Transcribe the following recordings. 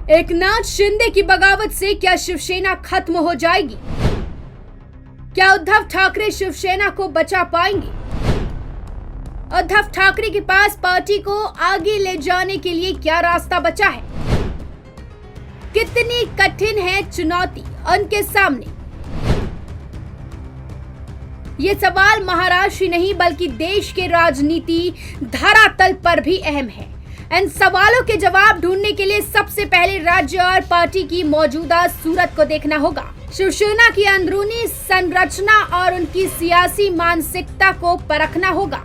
एकनाथ शिंदे की बगावत से क्या शिवसेना खत्म हो जाएगी? क्या उद्धव ठाकरे शिवसेना को बचा पाएंगे? उद्धव ठाकरे के पास पार्टी को आगे ले जाने के लिए क्या रास्ता बचा है? कितनी कठिन है चुनौती उनके सामने? ये सवाल महाराष्ट्र ही नहीं बल्कि देश के राजनीति धरातल पर भी अहम है। इन सवालों के जवाब ढूंढने के लिए सबसे पहले राज्य और पार्टी की मौजूदा सूरत को देखना होगा। शिवसेना की अंदरूनी संरचना और उनकी सियासी मानसिकता को परखना होगा।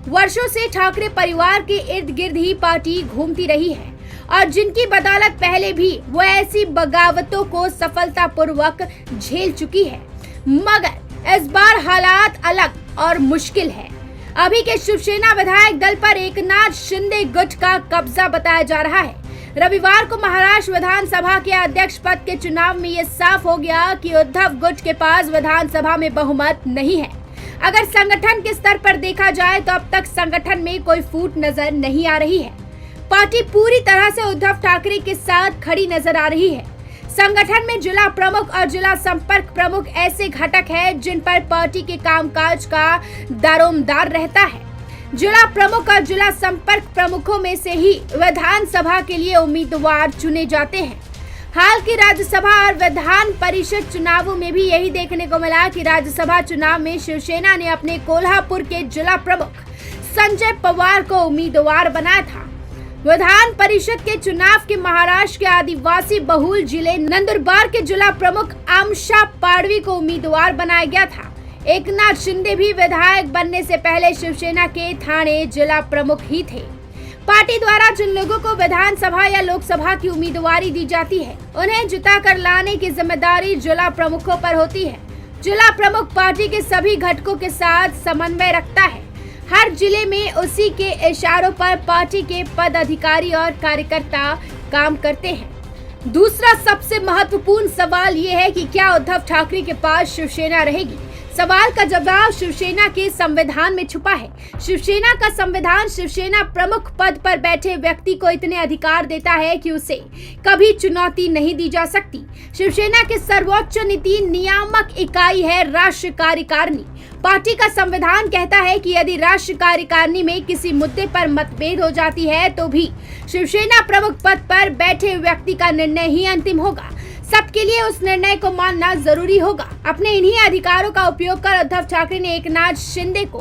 वर्षों से ठाकरे परिवार के इर्द गिर्द ही पार्टी घूमती रही है और जिनकी बदौलत पहले भी वो ऐसी बगावतों को सफलतापूर्वक झेल चुकी है, मगर इस बार हालात अलग और मुश्किल है। अभी के शिवसेना विधायक दल पर एकनाथ शिंदे गुट का कब्जा बताया जा रहा है। रविवार को महाराष्ट्र विधानसभा के अध्यक्ष पद के चुनाव में ये साफ हो गया कि उद्धव गुट के पास विधानसभा में बहुमत नहीं है। अगर संगठन के स्तर पर देखा जाए तो अब तक संगठन में कोई फूट नजर नहीं आ रही है। पार्टी पूरी तरह से उद्धव ठाकरे के साथ खड़ी नजर आ रही है। संगठन में जिला प्रमुख और जिला संपर्क प्रमुख ऐसे घटक हैं जिन पर पार्टी के कामकाज का दारोमदार रहता है। जिला प्रमुख और जिला संपर्क प्रमुखों में से ही विधानसभा के लिए उम्मीदवार चुने जाते हैं। हाल की राज्यसभा और विधान परिषद चुनावों में भी यही देखने को मिला कि राज्यसभा चुनाव में शिवसेना ने अपने कोल्हापुर के जिला प्रमुख संजय पवार को उम्मीदवार बनाया था। विधान परिषद के चुनाव के महाराष्ट्र के आदिवासी बहुल जिले नंदुरबार के जिला प्रमुख आमशा पाड़वी को उम्मीदवार बनाया गया था। एकनाथ शिंदे भी विधायक बनने से पहले शिवसेना के ठाणे जिला प्रमुख ही थे। पार्टी द्वारा जिन लोगों को विधानसभा या लोकसभा की उम्मीदवारी दी जाती है, उन्हें जिताकर लाने की जिम्मेदारी जिला प्रमुखों पर होती है। जिला प्रमुख पार्टी के सभी घटकों के साथ समन्वय रखता है। हर जिले में उसी के इशारों पर पार्टी के पदाधिकारी और कार्यकर्ता काम करते हैं। दूसरा सबसे महत्वपूर्ण सवाल ये है कि क्या उद्धव ठाकरे के पास शिवसेना रहेगी? सवाल का जवाब शिवसेना के संविधान में छुपा है। शिवसेना का संविधान शिवसेना प्रमुख पद पर बैठे व्यक्ति को इतने अधिकार देता है कि उसे कभी चुनौती नहीं दी जा सकती। शिवसेना के सर्वोच्च नीति नियामक इकाई है राष्ट्रीय कार्यकारिणी। पार्टी का संविधान कहता है कि यदि राष्ट्रीय कार्यकारिणी में किसी मुद्दे पर मतभेद हो जाती है तो भी शिवसेना प्रमुख पद पर बैठे व्यक्ति का निर्णय ही अंतिम होगा। सबके लिए उस निर्णय को मानना जरूरी होगा। अपने इन्हीं अधिकारों का उपयोग कर उद्धव ठाकरे ने एकनाथ शिंदे को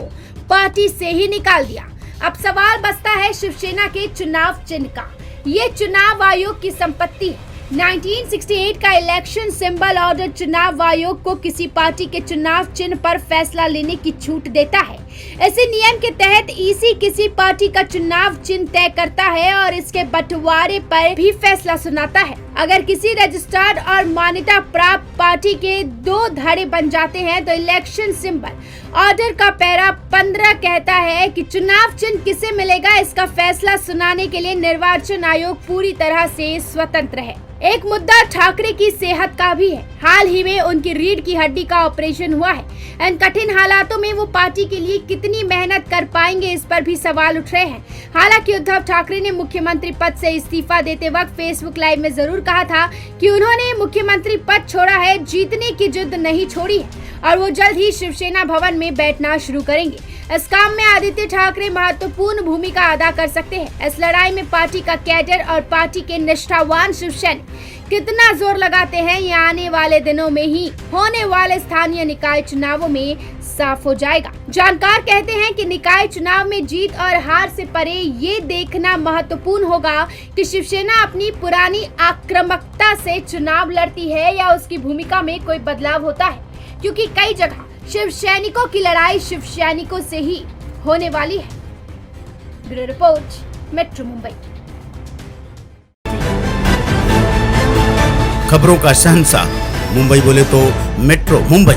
पार्टी से ही निकाल दिया। अब सवाल बचता है शिवसेना के चुनाव चिन्ह का। ये चुनाव आयोग की संपत्ति है। 1968 का इलेक्शन सिंबल ऑर्डर चुनाव आयोग को किसी पार्टी के चुनाव चिन्ह पर फैसला लेने की छूट देता है। इसी नियम के तहत ईसी किसी पार्टी का चुनाव चिन्ह तय करता है और इसके बंटवारे पर भी फैसला सुनाता है। अगर किसी रजिस्टर्ड और मान्यता प्राप्त पार्टी के 2 धड़े बन जाते हैं तो इलेक्शन सिंबल ऑर्डर का पैरा 15 कहता है कि चुनाव चिन्ह किसे मिलेगा, इसका फैसला सुनाने के लिए निर्वाचन आयोग पूरी तरह से स्वतंत्र है। एक मुद्दा ठाकरे की सेहत का भी है। हाल ही में उनकी रीढ़ की हड्डी का ऑपरेशन हुआ है। इन कठिन हालातों में वो पार्टी के लिए कितनी मेहनत कर पाएंगे, इस पर भी सवाल उठ रहे हैं। हालांकि उद्धव ठाकरे ने मुख्यमंत्री पद से इस्तीफा देते वक्त फेसबुक लाइव में जरूर कहा था कि उन्होंने मुख्यमंत्री पद छोड़ा है, जीतने की जिद नहीं छोड़ी है और वो जल्द ही शिवसेना भवन में बैठना शुरू करेंगे। इस काम में आदित्य ठाकरे महत्वपूर्ण भूमिका अदा कर सकते हैं। इस लड़ाई में पार्टी का कैडर और पार्टी के निष्ठावान शिवसैनिक कितना जोर लगाते हैं, ये आने वाले दिनों में ही होने वाले स्थानीय निकाय चुनावों में साफ हो जाएगा। जानकार कहते हैं कि निकाय चुनाव में जीत और हार से परे ये देखना महत्वपूर्ण होगा कि शिवसेना अपनी पुरानी आक्रामकता से चुनाव लड़ती है या उसकी भूमिका में कोई बदलाव होता है, क्योंकि कई जगह शिव सैनिकों की लड़ाई शिव सैनिकों से ही होने वाली है। Bureau report, metro Mumbai. खबरों का शहंशाह मुंबई बोले तो मेट्रो मुंबई।